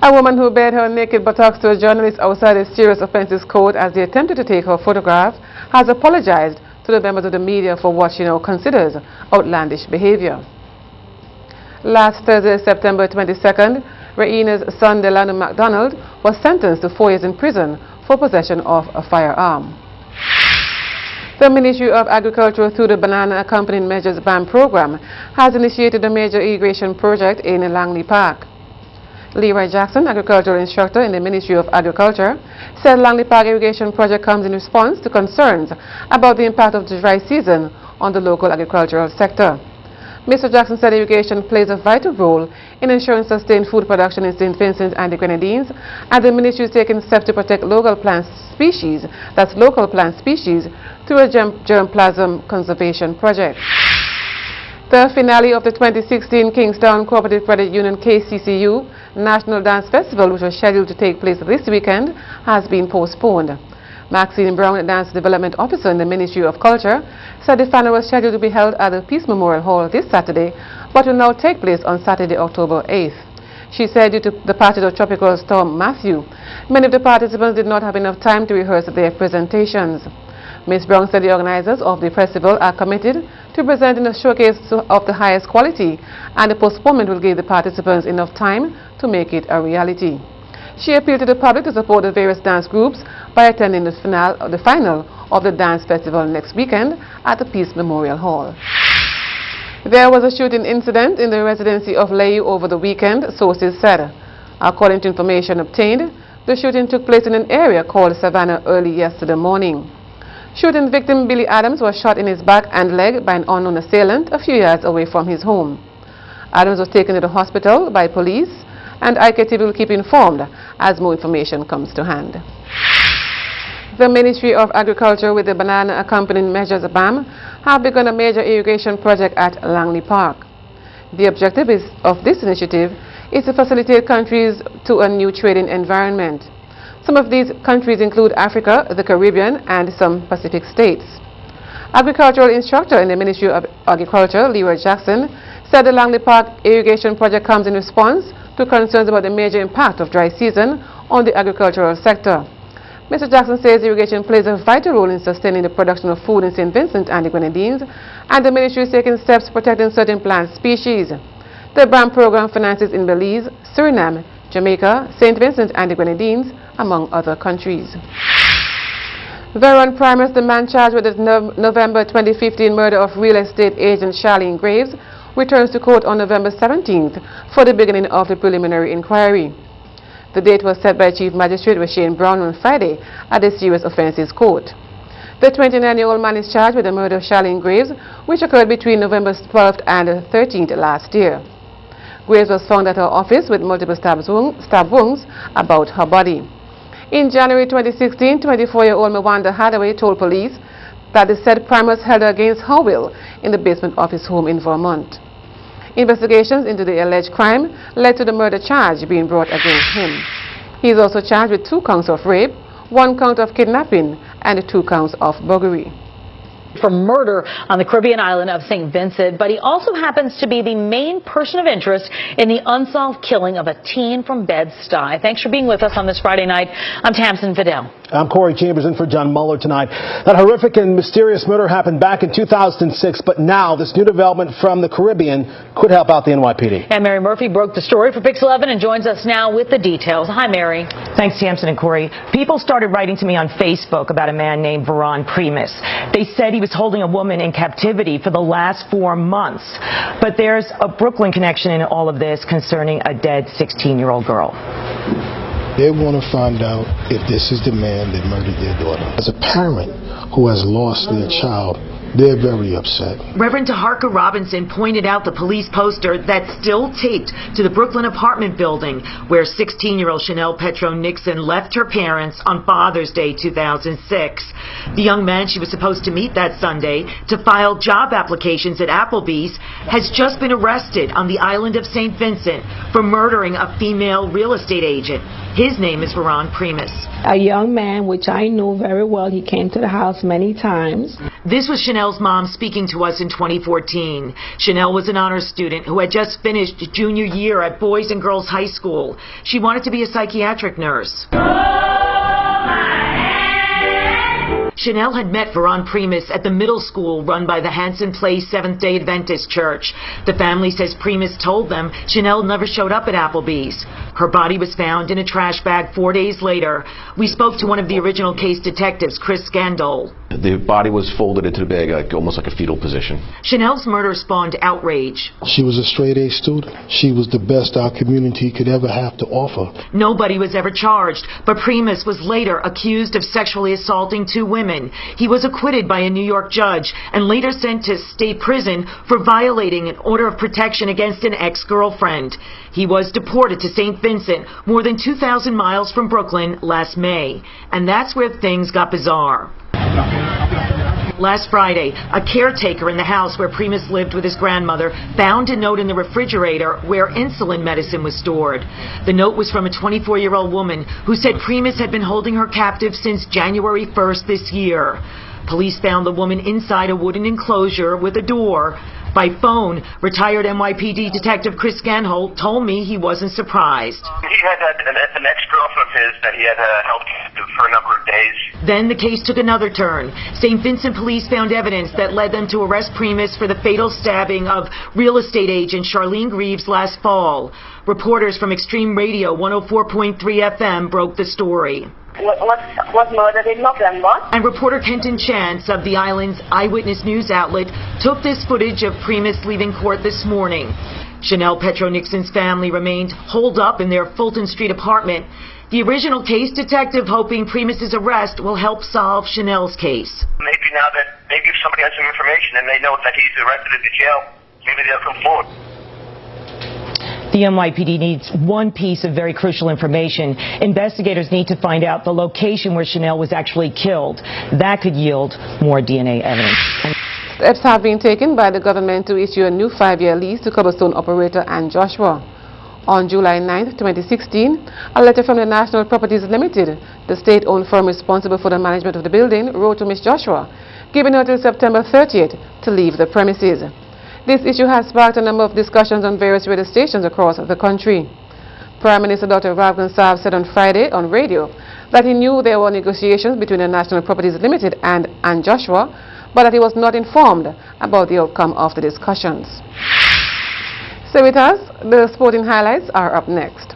A woman who bared her naked buttocks to a journalist outside a serious offences court as they attempted to take her photograph has apologized to the members of the media for what she now considers outlandish behavior. Last Thursday, September 22nd, Raina's son Delano MacDonald was sentenced to 4 years in prison for possession of a firearm. The Ministry of Agriculture, through the Banana Accompanying Measures BAM program, has initiated a major irrigation project in Langley Park. Leroy Jackson, agricultural instructor in the Ministry of Agriculture, said Langley Park irrigation project comes in response to concerns about the impact of the dry season on the local agricultural sector. Mr. Jackson said irrigation plays a vital role in ensuring sustained food production in St. Vincent and the Grenadines, and the ministry is taking steps to protect local plant species, through a germplasm conservation project. The finale of the 2016 Kingstown Cooperative Credit Union KCCU National Dance Festival, which was scheduled to take place this weekend, has been postponed. Maxine Brown, the Dance Development Officer in the Ministry of Culture, said the final was scheduled to be held at the Peace Memorial Hall this Saturday, but will now take place on Saturday, October 8th. She said due to the passage of Tropical Storm Matthew, many of the participants did not have enough time to rehearse their presentations. Ms. Brown said the organizers of the festival are committed to presenting a showcase of the highest quality, and the postponement will give the participants enough time to make it a reality. She appealed to the public to support the various dance groups by attending the final of the dance festival next weekend at the Peace Memorial Hall. There was a shooting incident in the residency of Layu over the weekend, sources said. According to information obtained, the shooting took place in an area called Savannah early yesterday morning. Shooting victim Billy Adams was shot in his back and leg by an unknown assailant a few yards away from his home. Adams was taken to the hospital by police, and IKtv will keep informed as more information comes to hand. The Ministry of Agriculture, with the Banana Accompanying Measures BAM, have begun a major irrigation project at Langley Park. The objective of this initiative is to facilitate countries to a new trading environment. Some of these countries include Africa, the Caribbean, and some Pacific states. Agricultural instructor in the Ministry of Agriculture, Leroy Jackson, said the Langley Park irrigation project comes in response to concerns about the major impact of dry season on the agricultural sector. Mr. Jackson says irrigation plays a vital role in sustaining the production of food in St. Vincent and the Grenadines, and the ministry is taking steps protecting certain plant species. The BAM program finances in Belize, Suriname, Jamaica, St. Vincent and the Grenadines, among other countries. Veron Primus, the man charged with the November 2015 murder of real estate agent Charlene Graves, returns to court on November 17th for the beginning of the preliminary inquiry. The date was set by Chief Magistrate Shane Brown on Friday at the Serious Offences Court. The 29-year-old man is charged with the murder of Charlene Graves, which occurred between November 12th and 13th last year. Graves was found at her office with multiple stab wounds about her body. In January 2016, 24-year-old Mwanda Hathaway told police that the said Primus held her against her will in the basement of his home in Vermont. Investigations into the alleged crime led to the murder charge being brought against him. He is also charged with 2 counts of rape, 1 count of kidnapping, and 2 counts of burglary. For murder on the Caribbean island of St. Vincent, but he also happens to be the main person of interest in the unsolved killing of a teen from Bed-Stuy. Thanks for being with us on this Friday night. I'm Tamsin Fidel. I'm Corey Chambers in for John Muller tonight. That horrific and mysterious murder happened back in 2006, but now this new development from the Caribbean could help out the NYPD. And Mary Murphy broke the story for Pix 11 and joins us now with the details. Hi, Mary. Thanks, Tamsin and Corey. People started writing to me on Facebook about a man named Veron Primus. They said he was holding a woman in captivity for the last 4 months. But there's a Brooklyn connection in all of this concerning a dead 16-year-old girl. They want to find out if this is the man that murdered their daughter. As a parent who has lost their child, they're very upset. Reverend Taharka Robinson pointed out the police poster that's still taped to the Brooklyn apartment building where 16-year-old Chanel Petro Nixon left her parents on Father's Day 2006. The young man she was supposed to meet that Sunday to file job applications at Applebee's has just been arrested on the island of St. Vincent for murdering a female real estate agent. His name is Veron Primus. A young man, which I knew very well. He came to the house many times. This was Chanel's mom speaking to us in 2014. Chanel was an honors student who had just finished junior year at Boys and Girls High School. She wanted to be a psychiatric nurse. Chanel had met Veron Primus at the middle school run by the Hanson Place Seventh-day Adventist Church. The family says Primus told them Chanel never showed up at Applebee's. Her body was found in a trash bag 4 days later. We spoke to one of the original case detectives, Chris Scandol. The body was folded into the bag, almost like a fetal position. Chanel's murder spawned outrage. She was a straight-A student. She was the best our community could ever have to offer. Nobody was ever charged, but Primus was later accused of sexually assaulting 2 women. He was acquitted by a New York judge and later sent to state prison for violating an order of protection against an ex-girlfriend. He was deported to St. Vincent, more than 2,000 miles from Brooklyn, last May. And that's where things got bizarre. Last Friday, a caretaker in the house where Primus lived with his grandmother found a note in the refrigerator where insulin medicine was stored. The note was from a 24-year-old woman who said Primus had been holding her captive since January 1st this year. Police found the woman inside a wooden enclosure with a door. By phone, retired NYPD Detective Chris Scandol told me he wasn't surprised. He had an ex-girlfriend of his that he had helped for a number of days. Then the case took another turn. St. Vincent police found evidence that led them to arrest Primus for the fatal stabbing of real estate agent Charlene Greaves last fall. Reporters from Extreme Radio 104.3 FM broke the story. What murder did not and what? And reporter Kenton Chance of the island's eyewitness news outlet took this footage of Primus leaving court this morning. Chanel Petro Nixon's family remained holed up in their Fulton Street apartment. The original case detective hoping Primus's arrest will help solve Chanel's case. Maybe if somebody has some information and they know that he's arrested at the jail, maybe they'll come forward. The NYPD needs one piece of very crucial information. Investigators need to find out the location where Chanel was actually killed. That could yield more DNA evidence. Steps have been taken by the government to issue a new 5-year lease to cobblestone operator Ann Joshua. On July 9, 2016, a letter from the National Properties Limited, the state-owned firm responsible for the management of the building, wrote to Ms. Joshua, giving her till September 30th to leave the premises. This issue has sparked a number of discussions on various radio stations across the country. Prime Minister Dr. Ravgan Saab said on Friday on radio that he knew there were negotiations between the National Properties Limited and Ann Joshua, but that he was not informed about the outcome of the discussions. So with us, the sporting highlights are up next.